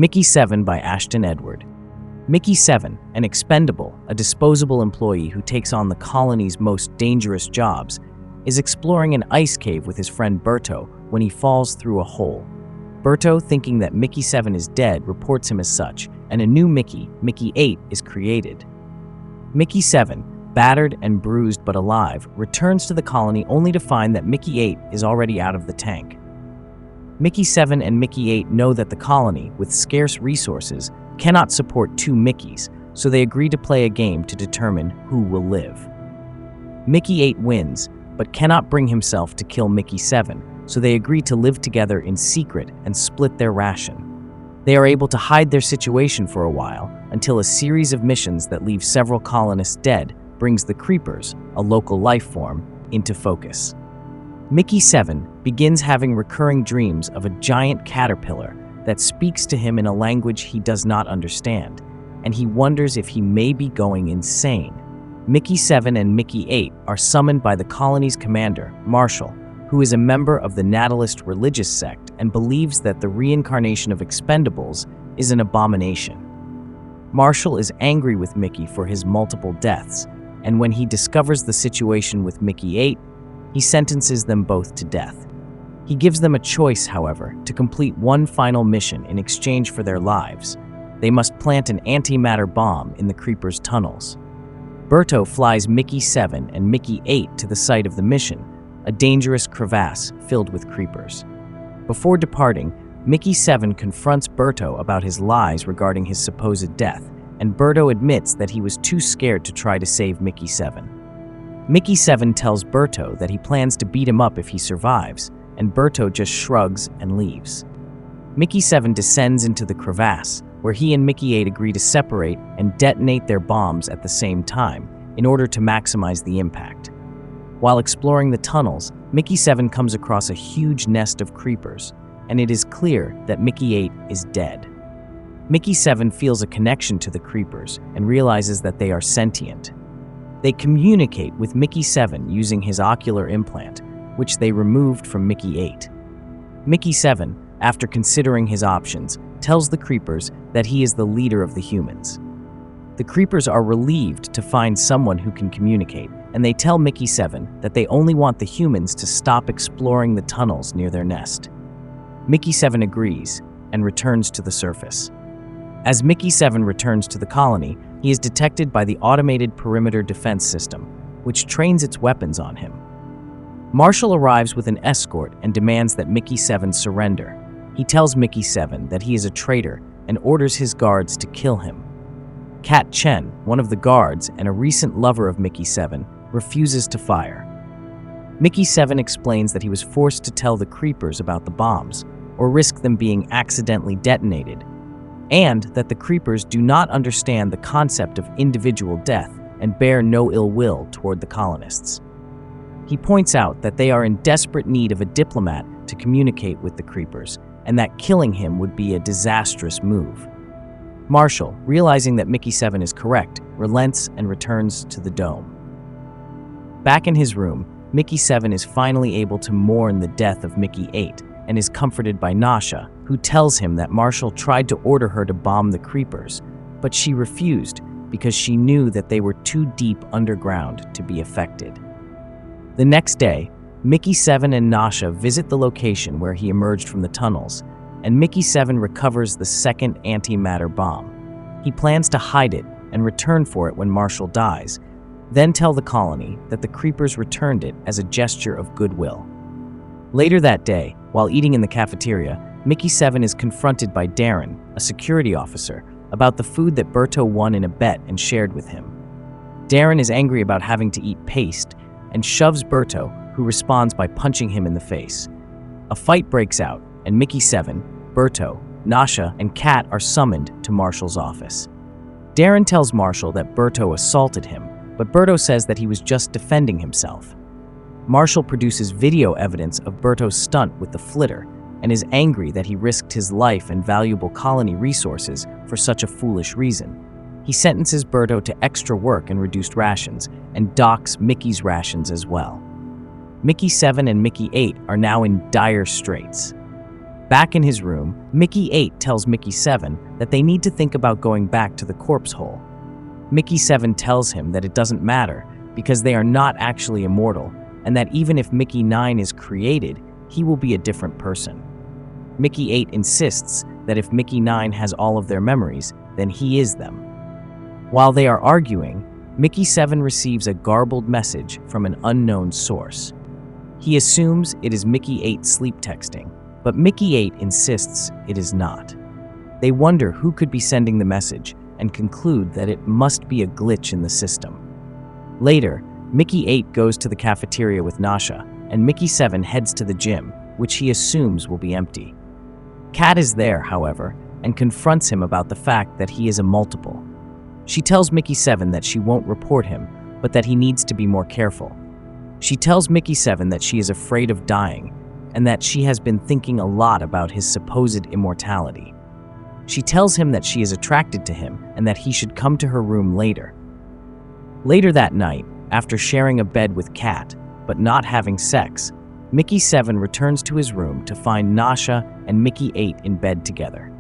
Mickey7 by Ashton Edward. Mickey7, an expendable, a disposable employee who takes on the colony's most dangerous jobs, is exploring an ice cave with his friend Berto when he falls through a hole. Berto, thinking that Mickey7 is dead, reports him as such, and a new Mickey, Mickey8, is created. Mickey7, battered and bruised but alive, returns to the colony only to find that Mickey8 is already out of the tank. Mickey7 and Mickey8 know that the colony, with scarce resources, cannot support two Mickeys, so they agree to play a game to determine who will live. Mickey8 wins, but cannot bring himself to kill Mickey7, so they agree to live together in secret and split their ration. They are able to hide their situation for a while until a series of missions that leave several colonists dead brings the Creepers, a local life form, into focus. Mickey7 begins having recurring dreams of a giant caterpillar that speaks to him in a language he does not understand, and he wonders if he may be going insane. Mickey7 and Mickey8 are summoned by the colony's commander, Marshall, who is a member of the natalist religious sect and believes that the reincarnation of expendables is an abomination. Marshall is angry with Mickey for his multiple deaths, and when he discovers the situation with Mickey8, he sentences them both to death. He gives them a choice, however, to complete one final mission in exchange for their lives. They must plant an antimatter bomb in the Creepers' tunnels. Berto flies Mickey7 and Mickey8 to the site of the mission, a dangerous crevasse filled with creepers. Before departing, Mickey7 confronts Berto about his lies regarding his supposed death, and Berto admits that he was too scared to try to save Mickey7. Mickey7 tells Berto that he plans to beat him up if he survives, and Berto just shrugs and leaves. Mickey7 descends into the crevasse, where he and Mickey8 agree to separate and detonate their bombs at the same time in order to maximize the impact. While exploring the tunnels, Mickey7 comes across a huge nest of creepers, and it is clear that Mickey8 is dead. Mickey7 feels a connection to the creepers and realizes that they are sentient. They communicate with Mickey7 using his ocular implant, which they removed from Mickey8. Mickey7, after considering his options, tells the creepers that he is the leader of the humans. The creepers are relieved to find someone who can communicate, and they tell Mickey7 that they only want the humans to stop exploring the tunnels near their nest. Mickey7 agrees and returns to the surface. As Mickey7 returns to the colony, he is detected by the automated perimeter defense system, which trains its weapons on him. Marshall arrives with an escort and demands that Mickey7 surrender. He tells Mickey7 that he is a traitor and orders his guards to kill him. Kat Chen, one of the guards and a recent lover of Mickey7, refuses to fire. Mickey7 explains that he was forced to tell the creepers about the bombs, or risk them being accidentally detonated, and that the creepers do not understand the concept of individual death and bear no ill will toward the colonists. He points out that they are in desperate need of a diplomat to communicate with the creepers, and that killing him would be a disastrous move. Marshall, realizing that Mickey7 is correct, relents and returns to the dome. Back in his room, Mickey7 is finally able to mourn the death of Mickey8 and is comforted by Nasha, who tells him that Marshall tried to order her to bomb the creepers, but she refused because she knew that they were too deep underground to be affected. The next day, Mickey7 and Nasha visit the location where he emerged from the tunnels, and Mickey7 recovers the second antimatter bomb. He plans to hide it and return for it when Marshall dies, then tell the colony that the creepers returned it as a gesture of goodwill. Later that day, while eating in the cafeteria, Mickey7 is confronted by Darren, a security officer, about the food that Berto won in a bet and shared with him. Darren is angry about having to eat paste and shoves Berto, who responds by punching him in the face. A fight breaks out, and Mickey7, Berto, Nasha, and Kat are summoned to Marshall's office. Darren tells Marshall that Berto assaulted him, but Berto says that he was just defending himself. Marshall produces video evidence of Berto's stunt with the flitter and is angry that he risked his life and valuable colony resources for such a foolish reason. He sentences Berto to extra work and reduced rations, and docks Mickey's rations as well. Mickey7 and Mickey8 are now in dire straits. Back in his room, Mickey-8 tells Mickey-7 that they need to think about going back to the corpse hole. Mickey-7 tells him that it doesn't matter because they are not actually immortal, and that even if Mickey-9 is created, he will be a different person. Mickey-8 insists that if Mickey-9 has all of their memories, then he is them. While they are arguing, Mickey-7 receives a garbled message from an unknown source. He assumes it is Mickey-8 sleep texting, but Mickey-8 insists it is not. They wonder who could be sending the message and conclude that it must be a glitch in the system. Later, Mickey-8 goes to the cafeteria with Nasha, and Mickey-7 heads to the gym, which he assumes will be empty. Kat is there, however, and confronts him about the fact that he is a multiple. She tells Mickey-7 that she won't report him, but that he needs to be more careful. She tells Mickey-7 that she is afraid of dying, and that she has been thinking a lot about his supposed immortality. She tells him that she is attracted to him and that he should come to her room later. Later that night, after sharing a bed with Kat, but not having sex, Mickey-7 returns to his room to find Nasha and Mickey-8 in bed together.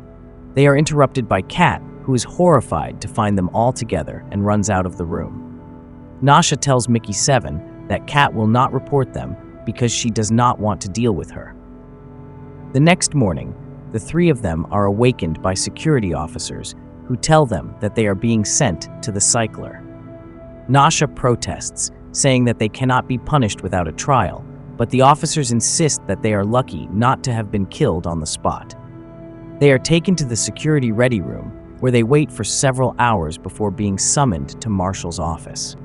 They are interrupted by Kat, who is horrified to find them all together and runs out of the room. Nasha tells Mickey-7 that Kat will not report them because she does not want to deal with her. The next morning, the three of them are awakened by security officers who tell them that they are being sent to the cycler. Nasha protests, saying that they cannot be punished without a trial, but the officers insist that they are lucky not to have been killed on the spot. They are taken to the security ready room, where they wait for several hours before being summoned to Marshall's office.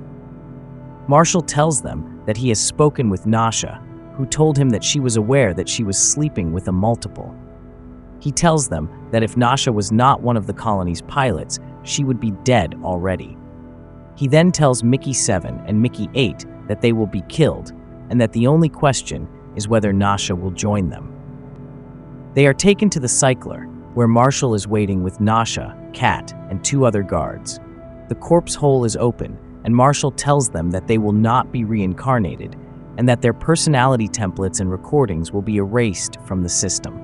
Marshall tells them that he has spoken with Nasha, who told him that she was aware that she was sleeping with a multiple. He tells them that if Nasha was not one of the colony's pilots, she would be dead already. He then tells Mickey-7 and Mickey-8 that they will be killed, and that the only question is whether Nasha will join them. They are taken to the cycler, where Marshall is waiting with Nasha, Kat, and two other guards. The corpse hole is open, and Marshall tells them that they will not be reincarnated, and that their personality templates and recordings will be erased from the system.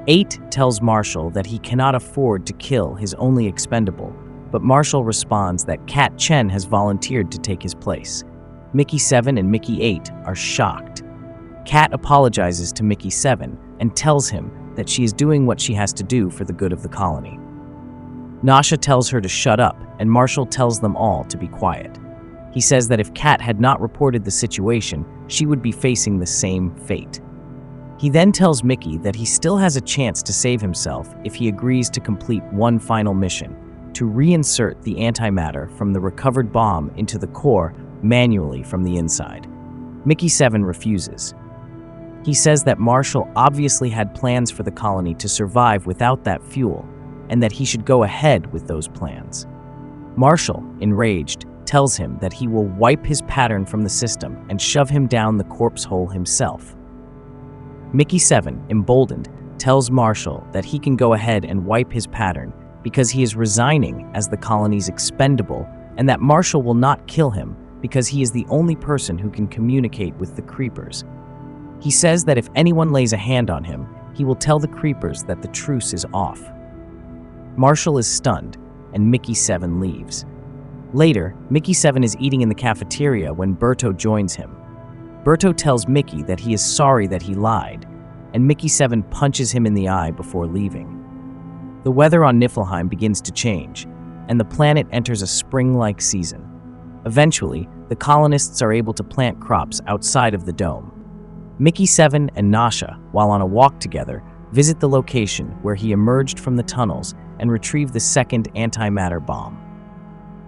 8 tells Marshall that he cannot afford to kill his only expendable, but Marshall responds that Kat Chen has volunteered to take his place. Mickey-7 and Mickey-8 are shocked. Kat apologizes to Mickey-7 and tells him that she is doing what she has to do for the good of the colony. Nasha tells her to shut up, and Marshall tells them all to be quiet. He says that if Kat had not reported the situation, she would be facing the same fate. He then tells Mickey that he still has a chance to save himself if he agrees to complete one final mission, to reinsert the antimatter from the recovered bomb into the core manually from the inside. Mickey-7 refuses. He says that Marshall obviously had plans for the colony to survive without that fuel, and that he should go ahead with those plans. Marshall, enraged, tells him that he will wipe his pattern from the system and shove him down the corpse hole himself. Mickey-7, emboldened, tells Marshall that he can go ahead and wipe his pattern because he is resigning as the colony's expendable, and that Marshall will not kill him because he is the only person who can communicate with the creepers. He says that if anyone lays a hand on him, he will tell the creepers that the truce is off. Marshall is stunned, and Mickey-7 leaves. Later, Mickey-7 is eating in the cafeteria when Berto joins him. Berto tells Mickey that he is sorry that he lied, and Mickey-7 punches him in the eye before leaving. The weather on Niflheim begins to change, and the planet enters a spring-like season. Eventually, the colonists are able to plant crops outside of the dome. Mickey-7 and Nasha, while on a walk together, visit the location where he emerged from the tunnels and retrieve the second antimatter bomb.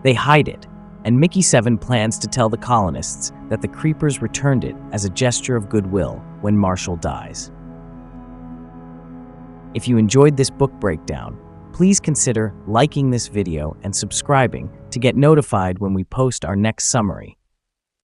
They hide it, and Mickey-7 plans to tell the colonists that the creepers returned it as a gesture of goodwill when Marshall dies. If you enjoyed this book breakdown, please consider liking this video and subscribing to get notified when we post our next summary.